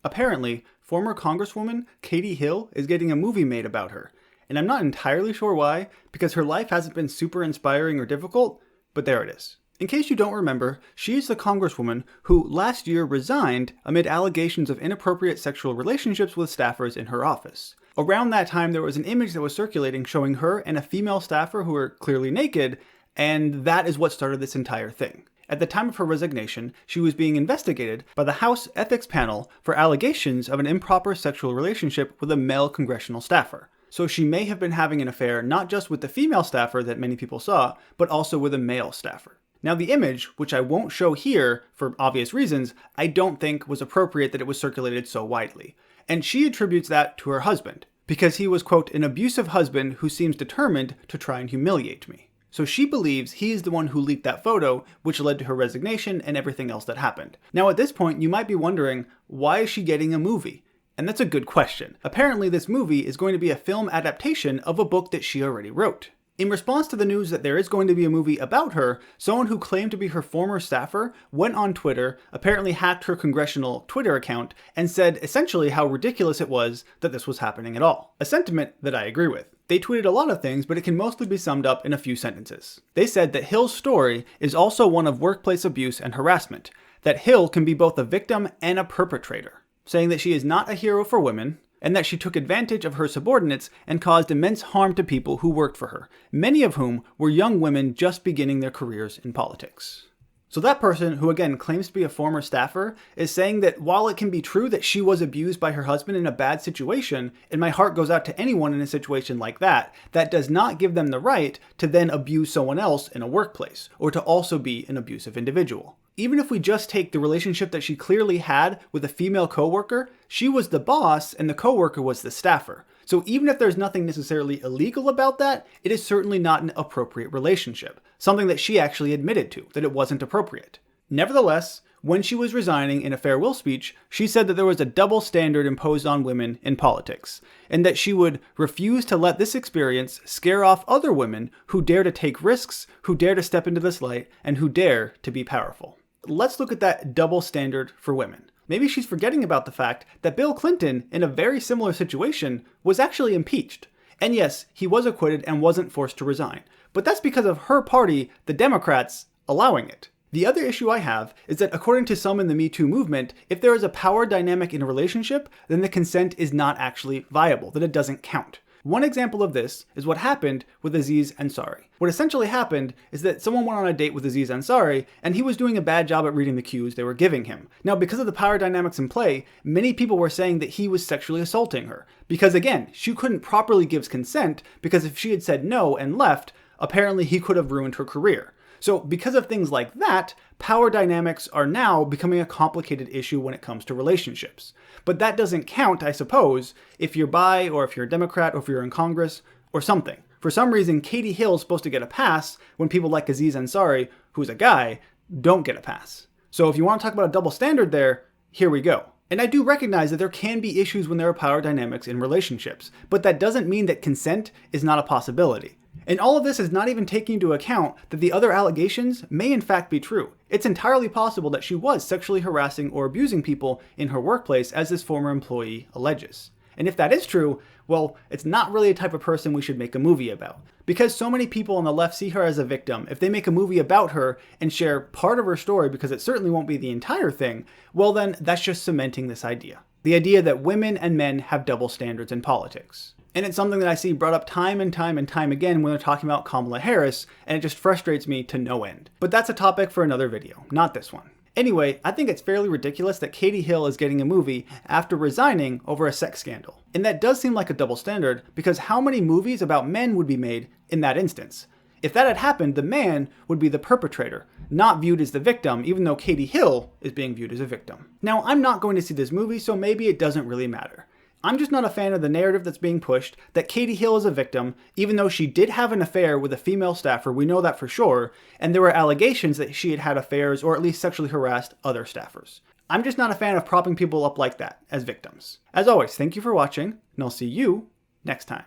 Apparently, former Congresswoman Katie Hill is getting a movie made about her. And I'm not entirely sure why, because her life hasn't been super inspiring or difficult, but there it is. In case you don't remember, she is the Congresswoman who last year resigned amid allegations of inappropriate sexual relationships with staffers in her office. Around that time, there was an image that was circulating showing her and a female staffer who were clearly naked, and that is what started this entire thing. At the time of her resignation, she was being investigated by the House Ethics Panel for allegations of an improper sexual relationship with a male congressional staffer. So she may have been having an affair not just with the female staffer that many people saw, but also with a male staffer. Now the image, which I won't show here for obvious reasons, I don't think was appropriate that it was circulated so widely. And she attributes that to her husband, because he was, quote, an abusive husband who seems determined to try and humiliate me. So she believes he is the one who leaked that photo, which led to her resignation and everything else that happened. Now at this point, you might be wondering, why is she getting a movie? And that's a good question. Apparently this movie is going to be a film adaptation of a book that she already wrote. In response to the news that there is going to be a movie about her, someone who claimed to be her former staffer went on Twitter, apparently hacked her congressional Twitter account, and said essentially how ridiculous it was that this was happening at all. A sentiment that I agree with. They tweeted a lot of things, but it can mostly be summed up in a few sentences. They said that Hill's story is also one of workplace abuse and harassment, that Hill can be both a victim and a perpetrator, saying that she is not a hero for women, and that she took advantage of her subordinates and caused immense harm to people who worked for her, many of whom were young women just beginning their careers in politics. So that person, who again claims to be a former staffer, is saying that while it can be true that she was abused by her husband in a bad situation, and my heart goes out to anyone in a situation like that, that does not give them the right to then abuse someone else in a workplace, or to also be an abusive individual. Even if we just take the relationship that she clearly had with a female coworker, she was the boss and the coworker was the staffer. So even if there's nothing necessarily illegal about that, it is certainly not an appropriate relationship. Something that she actually admitted to, that it wasn't appropriate. Nevertheless, when she was resigning in a farewell speech, she said that there was a double standard imposed on women in politics, and that she would refuse to let this experience scare off other women who dare to take risks, who dare to step into this light, and who dare to be powerful. Let's look at that double standard for women. Maybe she's forgetting about the fact that Bill Clinton, in a very similar situation, was actually impeached. And yes, he was acquitted and wasn't forced to resign. But that's because of her party, the Democrats, allowing it. The other issue I have is that according to some in the Me Too movement, if there is a power dynamic in a relationship, then the consent is not actually viable, that it doesn't count. One example of this is what happened with Aziz Ansari. What essentially happened is that someone went on a date with Aziz Ansari, and he was doing a bad job at reading the cues they were giving him. Now, because of the power dynamics in play, many people were saying that he was sexually assaulting her. Because again, she couldn't properly give consent, because if she had said no and left, apparently he could have ruined her career. So because of things like that, power dynamics are now becoming a complicated issue when it comes to relationships. But that doesn't count, I suppose, if you're bi, or if you're a Democrat, or if you're in Congress, or something. For some reason, Katie Hill is supposed to get a pass when people like Aziz Ansari, who's a guy, don't get a pass. So if you want to talk about a double standard there, here we go. And I do recognize that there can be issues when there are power dynamics in relationships, but that doesn't mean that consent is not a possibility. And all of this is not even taking into account that the other allegations may in fact be true. It's entirely possible that she was sexually harassing or abusing people in her workplace, as this former employee alleges. And if that is true, well, it's not really a type of person we should make a movie about. Because so many people on the left see her as a victim, if they make a movie about her and share part of her story, because it certainly won't be the entire thing, well then that's just cementing this idea. The idea that women and men have double standards in politics. And it's something that I see brought up time and time and time again when they're talking about Kamala Harris, and it just frustrates me to no end. But that's a topic for another video, not this one. Anyway, I think it's fairly ridiculous that Katie Hill is getting a movie after resigning over a sex scandal. And that does seem like a double standard, because how many movies about men would be made in that instance? If that had happened, the man would be the perpetrator, not viewed as the victim, even though Katie Hill is being viewed as a victim. Now, I'm not going to see this movie, so maybe it doesn't really matter. I'm just not a fan of the narrative that's being pushed that Katie Hill is a victim, even though she did have an affair with a female staffer, we know that for sure, and there were allegations that she had had affairs or at least sexually harassed other staffers. I'm just not a fan of propping people up like that as victims. As always, thank you for watching, and I'll see you next time.